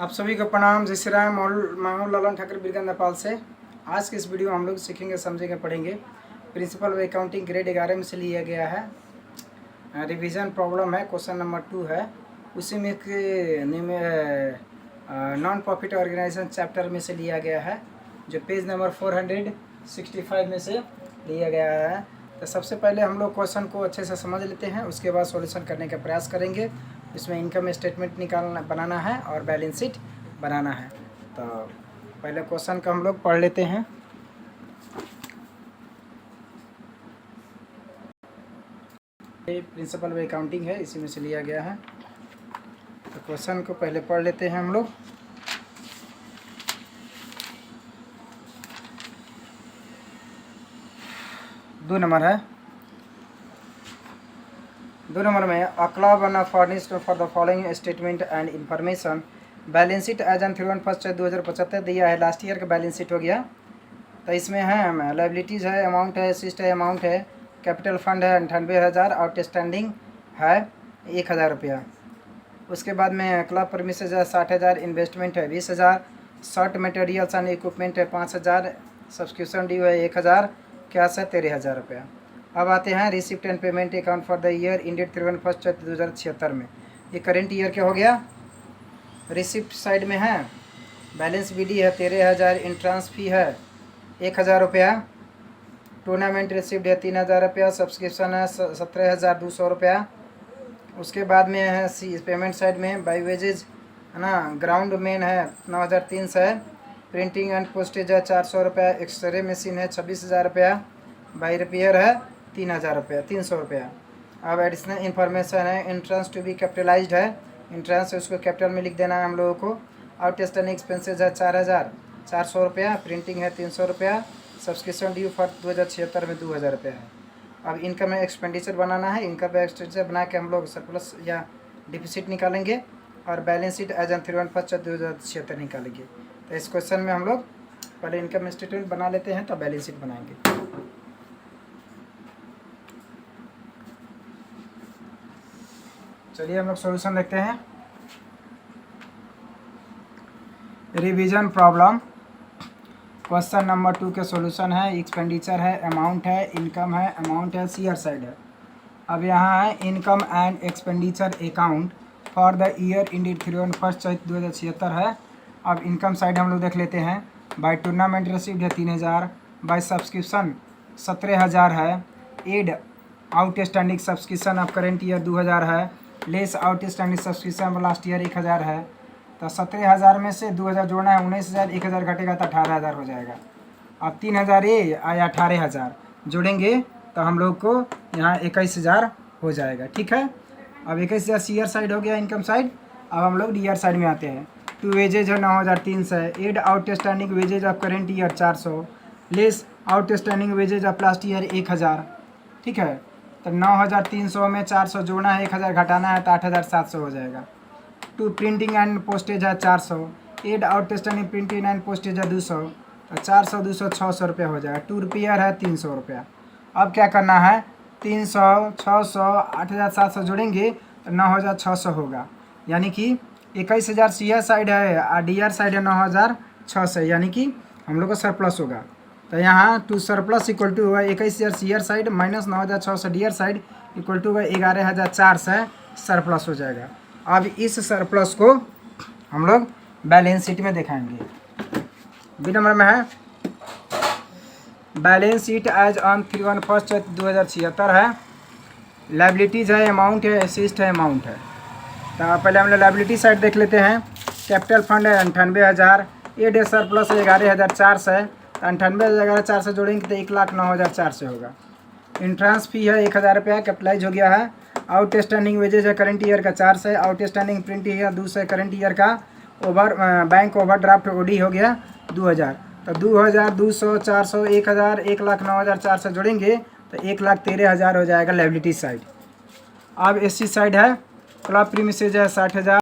आप सभी को प्रणाम। जय श्री राम। माहौल लालन ठाकर बिरगन नेपाल से। आज के इस वीडियो में हम लोग सीखेंगे, समझेंगे, पढ़ेंगे। प्रिंसिपल ऑफ अकाउंटिंग ग्रेड 11 में से लिया गया है। रिवीजन प्रॉब्लम है, क्वेश्चन नंबर 2 है। उसी में नॉन प्रॉफिट ऑर्गेनाइजेशन चैप्टर में से लिया गया है, जो पेज नंबर 465 में से लिया गया है। तो सबसे पहले हम लोग क्वेश्चन को अच्छे से समझ लेते हैं, उसके बाद सॉल्यूशन करने का प्रयास करेंगे। इसमें इनकम स्टेटमेंट बनाना है और बैलेंस शीट बनाना है। तो पहले क्वेश्चन का हम लोग पढ़ लेते हैं। प्रिंसिपल ऑफ अकाउंटिंग है, इसी में से लिया गया है। तो क्वेश्चन को पहले पढ़ लेते हैं हम लोग। दो नंबर में अकला बना furnished for the following statement and information. Balance sheet as on 31/1/2075 दिया है। लास्ट ईयर का बैलेंस शीट हो गया। तो इसमें है लाइबिलिटीज़ है, अमाउंट है, असिस्ट है, अमाउंट है, कैपिटल फंड है 98,000, आउटस्टैंडिंग है 1,000 रुपया। उसके बाद में क्लब परमिसेज है 60,000, इन्वेस्टमेंट है 20,000, शॉर्ट मटेरियल्स एंड इक्विपमेंट है 5,000, सब्सक्रिप्शन ड्यू है 1,000, कैश है 13,000 रुपया। अब आते हैं receipt and payment account for the year ended 31/1/2076 में। ये करेंट ईयर क्या हो गया। रिसिप्ट साइड में है बैलेंस बीडी है 13,000, इंट्रांस फी है 1,000 रुपया, टूर्नामेंट रिसिप्ट है 3,000 रुपया, सब्सक्रिप्शन है 17,200 रुपया। उसके बाद में है पेमेंट साइड में बाई वेजेज है ना, ग्राउंड मेन है 9,300 है, प्रिंटिंग एंड पोस्टेज है 400 रुपया, एक्सरे मशीन है 26,000 रुपया, बाई रिपेयर है 3,000 रुपया, 300 रुपया। अब एडिशनल इन्फॉर्मेशन है, इंट्रेंस टू बी कैपिटलाइज्ड है, इंट्रेंस उसको कैपिटल में लिख देना है हम लोगों को। आउटस्टैंडिंग एक्सपेंसेज है 4,400 रुपया, प्रिंटिंग है 300 रुपया, सब्सक्रिप्शन ड्यू फॉर 2076 में 2,000 रुपया है। अब इनकम एक्सपेंडिचर बनाना है। इनकम एक्सपेंडिचर बना के हम लोग सरप्लस या डिफिसिट निकालेंगे और बैलेंस शीट एज ऑन 31/1/2076 निकालेंगे। तो इस क्वेश्चन में हम लोग पहले इनकम स्टेटमेंट बना लेते हैं, तो बैलेंस शीट बनाएंगे। चलिए हम लोग सॉल्यूशन देखते हैं। रिवीजन प्रॉब्लम क्वेश्चन नंबर 2 के सॉल्यूशन है। एक्सपेंडिचर है, अमाउंट है, इनकम है, अमाउंट है, सीयर साइड है। अब यहाँ है income and expenditure account for the year ended 31/1/2076 है। अब इनकम साइड हम लोग देख लेते हैं। बाय टूर्नामेंट रिसीव्ड है 3,000, बाय सब्सक्रिप्शन 17,000 है, add outstanding subscription of current year 2,000 है, less outstanding subscription last year 1,000 है। तो 17,000 में से 2,000 जोड़ना है 19,000, 1,000 घटेगा तो 18,000 हो जाएगा। अब 3,000 ये आया 18,000 जोड़ेंगे तो हम लोग को यहाँ 21,000 हो जाएगा। ठीक है। अब 21,000 सीयर साइड हो गया, इनकम साइड। अब हम लोग डीआर साइड में आते हैं। टू वेजेज है 9,300, add outstanding wages of current year 400, less outstanding wages of last year 1,000। ठीक है। तो 9,300 में 400 जोड़ना है, 1,000 घटाना है तो 8,700 हो जाएगा। टू प्रिंटिंग एंड पोस्टेज है 400, add outstanding printing and postage है 200, तो 400 200 600 रुपया हो जाएगा। टू रिपेयर है 300 रुपया। अब क्या करना है, 300 600 8,700 जोड़ेंगे तो 9,600 होगा। यानी कि 21,000 सीआर साइड है और डीआर साइड है 9,600, यानी कि हम लोग का सरप्लस होगा। तो यहाँ टू सरप्लस इक्वल टू हुआ 21,000 CR side minus 9,600 DR side equal to हुआ 11,400 सरप्लस हो जाएगा। अब इस सरप्लस को हम लोग बैलेंस शीट में दिखाएंगे। बी नंबर में है बैलेंस शीट एज ऑन 31/1/2076 है। लाइबिलिटीज़ है, अमाउंट है, असिस्ट है, अमाउंट है। तो पहले हम लोग लाइबिलिटी साइड देख लेते हैं। कैपिटल फंड है 98,000, एड है सरप्लस 11,400 है, 98,400 जोड़ेंगे तो 1,09,400 होगा। इंट्रांस फी है 1,000 रुपया, कैपिटलाइज हो गया है। आउटस्टैंडिंग वेजेज है करंट ईयर का 400 है, आउटस्टैंडिंग प्रिंट है 200 करंट ईयर का, बैंक ओवरड्राफ्ट ओडी हो गया 2,000। तो 2,000 200 400 1,000 1,09,400 जोड़ेंगे तो 1,13,000 हो जाएगा लाइबिलिटी साइड। अब एसी साइड है, क्लब प्रीमिसेज है 60,000।